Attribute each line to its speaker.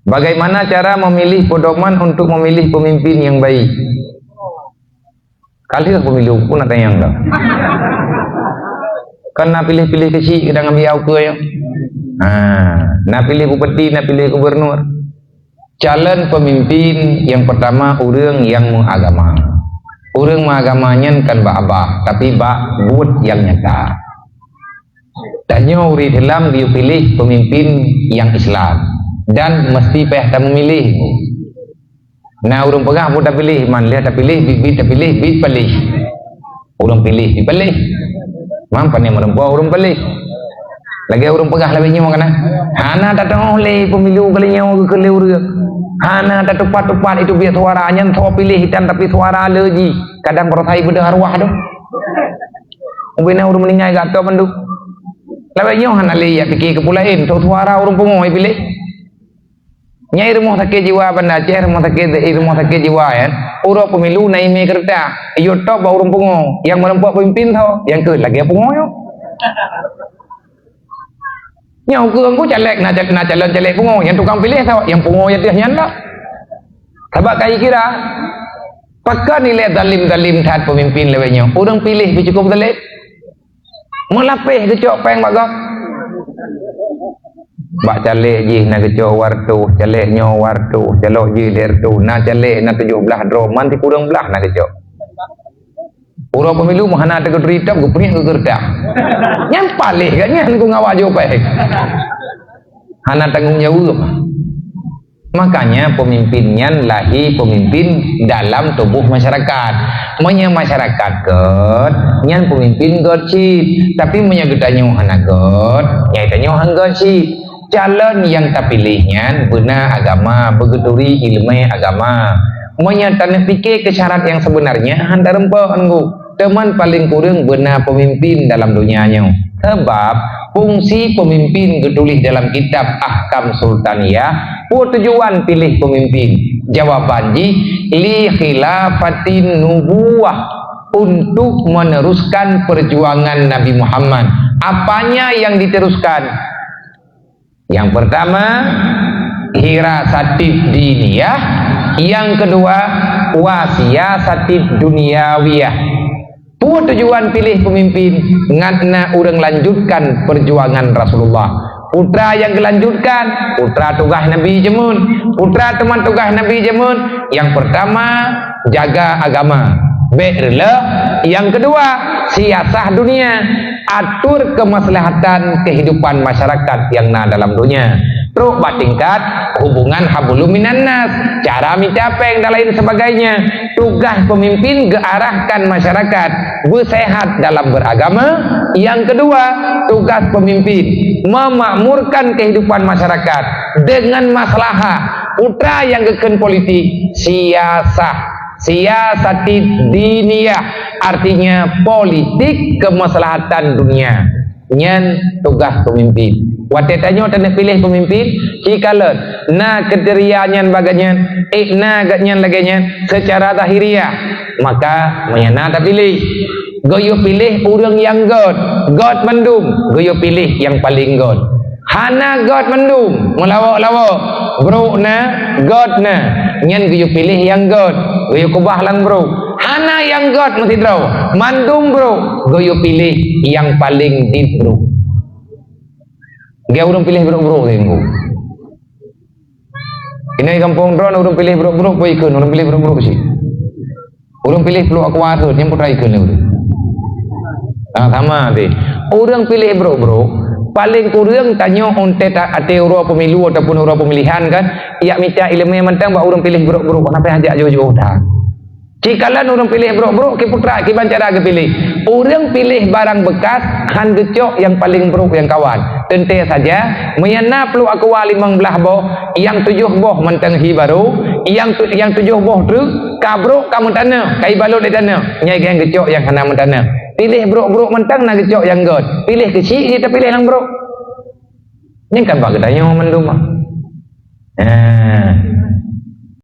Speaker 1: Bagaimana cara memilih pedoman untuk memilih pemimpin yang baik? Kali ke pemilu pun ada yang enggak. Kan nak pilih-pilih kecil kita ngambil aku ya. Nak pilih bupati, nak pilih gubernur. Calon pemimpin yang pertama orang yang mengagama. Orang mengagamanya kan abah, tapi buat yang nyata. Tanya uri dalam dia pilih pemimpin yang Islam dan mesti payah tak memilih. Nah orang pegah pun tak pilih, man lihat tak pilih, bibit tak pilih, bibit pilih. Orang pilih, dipilih. Mampan yang merempuan orang pilih. Lagi orang pegah lebih nyawa kena. Hana tak tahu oleh pemilu kali nyawa ke lewur. Hana tak tepat-tepat itu biar suaranya so pilih hitam tapi suara alergi. Kadang perasai beda arwah tu. Ubena orang meninggal gatal pandu. Lebih nyawa hana lihat fikir kepulain. So suara orang pengoy pilih. Nyai rumah sakit jiwa benda Aceh, rumah sakit jiwa ya. Orang pemilu naik me kereta. Iyo top bawa orang pengoy. Yang merempuan pemimpin tau. Yang ke lagi pengoy yo. Nyau ke aku caleg nak calon caleg pungo yang tukang pilih tau yang pungo yang dia nyala. Sebab kai kira pakai nilai zalim tat pemimpin lewenya. Orang pilih cukup zalim. Melapih kecok peng bagak. Bak caleg je nak kecok wartu, caleg nyo wartu, calok je dertu, nak caleg nak 17 dro manti kurang belah nak kecok. Orang pemilu mahana ada cerita gue punya ke kerja. Nyampalih kan nyan gue ngawak jopek. Hana tanggung jawab. Makanya pemimpinnya lahi pemimpin dalam tubuh masyarakat. Menya masyarakat god, nyan pemimpin god sih. Tapi menya kita hana god, nyai tanya han god sih. Calon yang terpilihnya benar agama, begeduri ilmu agama. Menya tanah fikir ke syarat yang sebenarnya handa rempah anggu. Teman paling kurang benar pemimpin dalam dunianya. Sebab fungsi pemimpin ditulis dalam kitab Ahkam Sultaniyah. Tujuan pilih pemimpin. Jawaban li khilafatin nubuwah, untuk meneruskan perjuangan Nabi Muhammad. Apanya yang diteruskan? Yang pertama hirasatif diniyah, yang kedua wasiyasatif dunyawiyah. Tujuan pilih pemimpin ngatna orang lanjutkan perjuangan Rasulullah. Putra yang kelanjutkan, putra tugas Nabi Jemun, putra teman tugas Nabi Jemun. Yang pertama jaga agama, berla. Yang kedua siasah dunia, atur kemaslahatan kehidupan masyarakat yang dalam dunia. Terus batingkat hubungan hablum minan nas, cara mencapai dan lain sebagainya. Tugas pemimpin gearahkan masyarakat bersehat dalam beragama. Yang kedua, tugas pemimpin memakmurkan kehidupan masyarakat dengan maslahah. Putra yang geken politik, siyasati diniyah, artinya politik kemaslahatan dunia. Nyan tugas pemimpin. Waktu tanya nak pilih pemimpin, jikalau na kriterianya baganya, na gatnya laganya secara zahiriah, maka menyana tak pilih. Goyo pilih orang yang God mendung, goyo pilih yang paling God. Hana God mendung, melawak-lawak, bro na God na, nyan goyo pilih yang God, goyo kubah lang bro. Hana yang God mesti tahu, mandung bro, goyo pilih yang paling deep bro. Dia orang pilih bro tengok. Ini kampung drone orang pilih bro pun ikut, orang pilih bro sih. Orang pilih peluk aku warut yang putra ikut ni. Sama deh. Orang pilih bro paling kurang tanya onte ate orang pemilu ataupun orang pemilihan kan, ia minta ilmu yang mentang bahawa orang pilih bro kenapa ajak jauh-jauh dah. Jikalau orang pilih bro ke putra ke bancara ke pilih. Orang pilih barang bekas han gecok yang paling buruk yang kawan. Tentu saja menyana perlu aku limang belah boh, yang 7 boh mentang hi baru, yang 7 boh tu kabruk kamu tanah, kai balut di tanah. Nyai yang gecok yang hana mentana. Pilih bro mentang nak gecok yang god. Pilih kecil kita pilih yang bro. Ini kan bak tanya menduma.